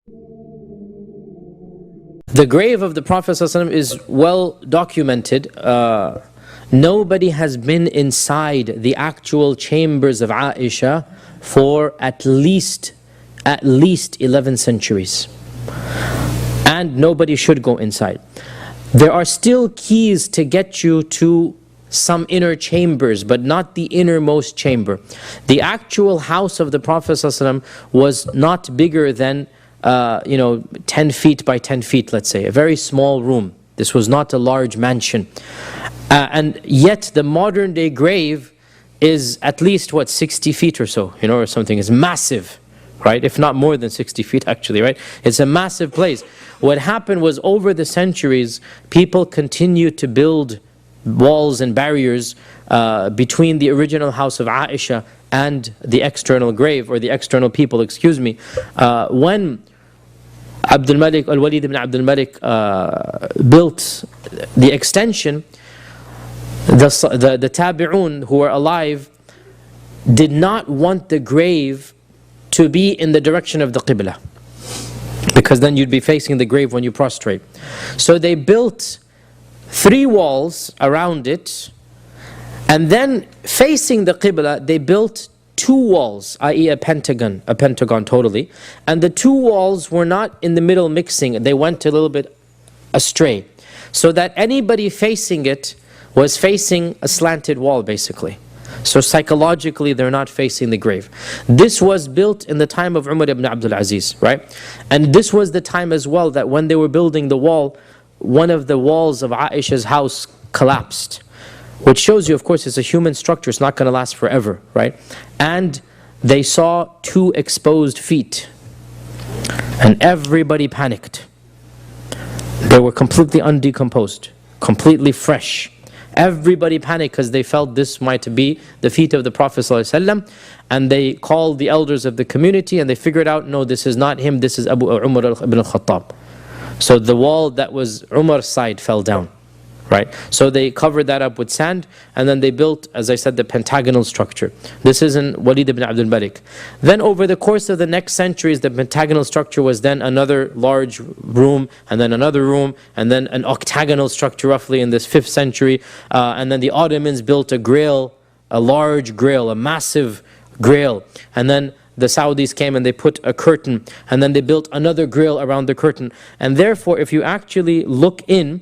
The grave of the Prophet ﷺ is well documented. Nobody has been inside the actual chambers of Aisha for at least 11 centuries. And nobody should go inside. There are still keys to get you to some inner chambers, but not the innermost chamber. The actual house of the Prophet ﷺ was not bigger than 10 feet by 10 feet, let's say, a very small room. This was not a large mansion. And yet the modern day grave is at least, 60 feet or so, or something. It's massive, right? If not more than 60 feet actually, right? It's a massive place. What happened was, over the centuries, people continued to build walls and barriers between the original house of Aisha and the external grave, or the external people, excuse me. When Abdul Malik, Al-Walid ibn Abdul Malik built the extension, the Tabi'un who were alive did not want the grave to be in the direction of the Qibla, because then you'd be facing the grave when you prostrate. So they built 3 walls around it, and then facing the Qibla they built 2 walls, i.e. a pentagon totally. And the 2 walls were not in the middle mixing, they went a little bit astray, so that anybody facing it was facing a slanted wall basically. So psychologically they're not facing the grave. This was built in the time of Umar ibn Abdul Aziz, right? And this was the time as well that when they were building the wall, one of the walls of Aisha's house collapsed, which shows you, of course, it's a human structure, it's not going to last forever, right? And they saw 2 exposed feet, and everybody panicked. They were completely undecomposed, completely fresh. Everybody panicked because they felt this might be the feet of the Prophet ﷺ, and they called the elders of the community and they figured out, no, this is not him, this is Abu Umar ibn al-Khattab. So the wall that was Umar's side fell down, right? So they covered that up with sand, and then they built, as I said, the pentagonal structure. This is in Walid ibn Abdul Malik. Then over the course of the next centuries, the pentagonal structure was then another large room, and then another room, and then an octagonal structure roughly in this 5th century. And then the Ottomans built a grail, a large grail, a massive grail. And then the Saudis came and they put a curtain, and then they built another grail around the curtain. And therefore, if you actually look in,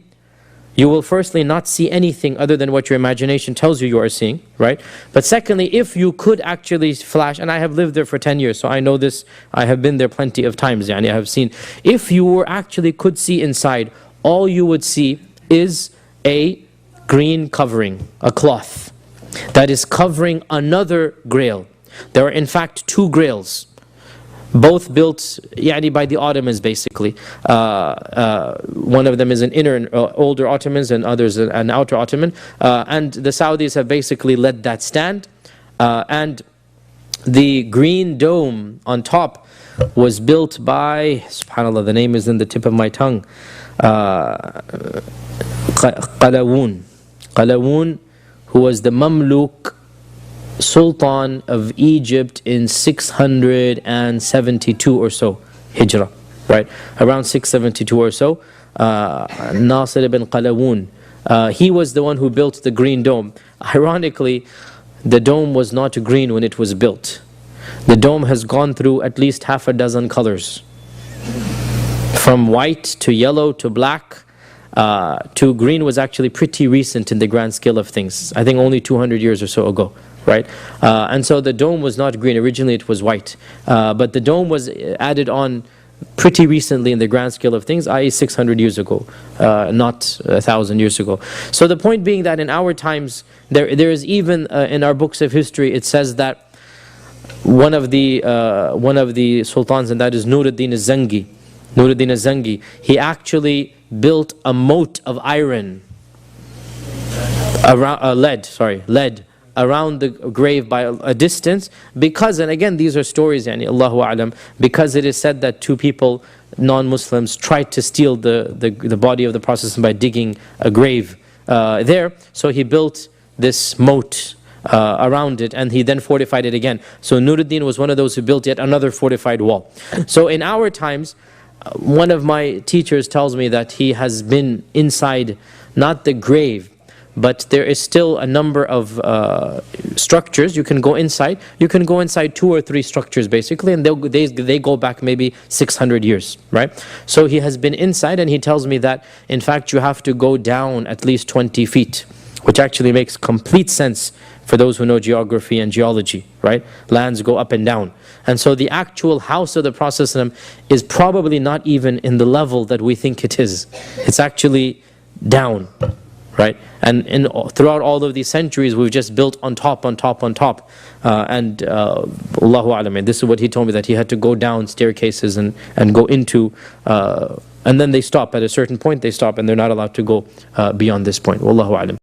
you will firstly not see anything other than what your imagination tells you are seeing, right? But secondly, if you could actually flash, and I have lived there for 10 years, so I know this, I have been there plenty of times, I have seen. If you were actually could see inside, all you would see is a green covering, a cloth, that is covering another grail. There are in fact 2 grails, both built by the Ottomans basically. One of them is an inner, older Ottomans, and others an outer Ottoman. And the Saudis have basically let that stand. And the green dome on top was built by, subhanAllah, the name is in the tip of my tongue, Qalawun. Qalawun, who was the Mamluk Sultan of Egypt in 672 or so Hijrah, right? Around 672 or so, Nasir ibn Qalawun. He was the one who built the green dome. Ironically, the dome was not green when it was built. The dome has gone through at least half a dozen colors, from white to yellow to black to green. Was actually pretty recent in the grand scale of things. I think only 200 years or so ago. Right? And so the dome was not green, originally it was white. But the dome was added on pretty recently in the grand scale of things, i.e. 600 years ago, not 1,000 years ago. So the point being that in our times, there is even in our books of history, it says that one of the sultans, and that is Nuruddin al-Zangi. Nuruddin al-Zangi, he actually built a moat of iron, around, lead, around the grave by a distance, because, and again these are stories, Allahu A'lam, because it is said that 2 people, non-Muslims, tried to steal the body of the Prophet by digging a grave there. So he built this moat around it, and he then fortified it again. So Nuruddin was one of those who built yet another fortified wall. So in our times, one of my teachers tells me that he has been inside, not the grave, but there is still a number of structures you can go inside. You can go inside 2 or 3 structures basically, and they go back maybe 600 years, right? So he has been inside, and he tells me that in fact you have to go down at least 20 feet, which actually makes complete sense for those who know geography and geology, right? Lands go up and down. And so the actual house of the Prophet ﷺ is probably not even in the level that we think it is. It's actually down, right? And throughout all of these centuries, we've just built on top, on top, on top. Allahu A'lam, this is what he told me, that he had to go down staircases and go into, and then they stop. At a certain point, they stop, and they're not allowed to go beyond this point. Wallahu A'lam.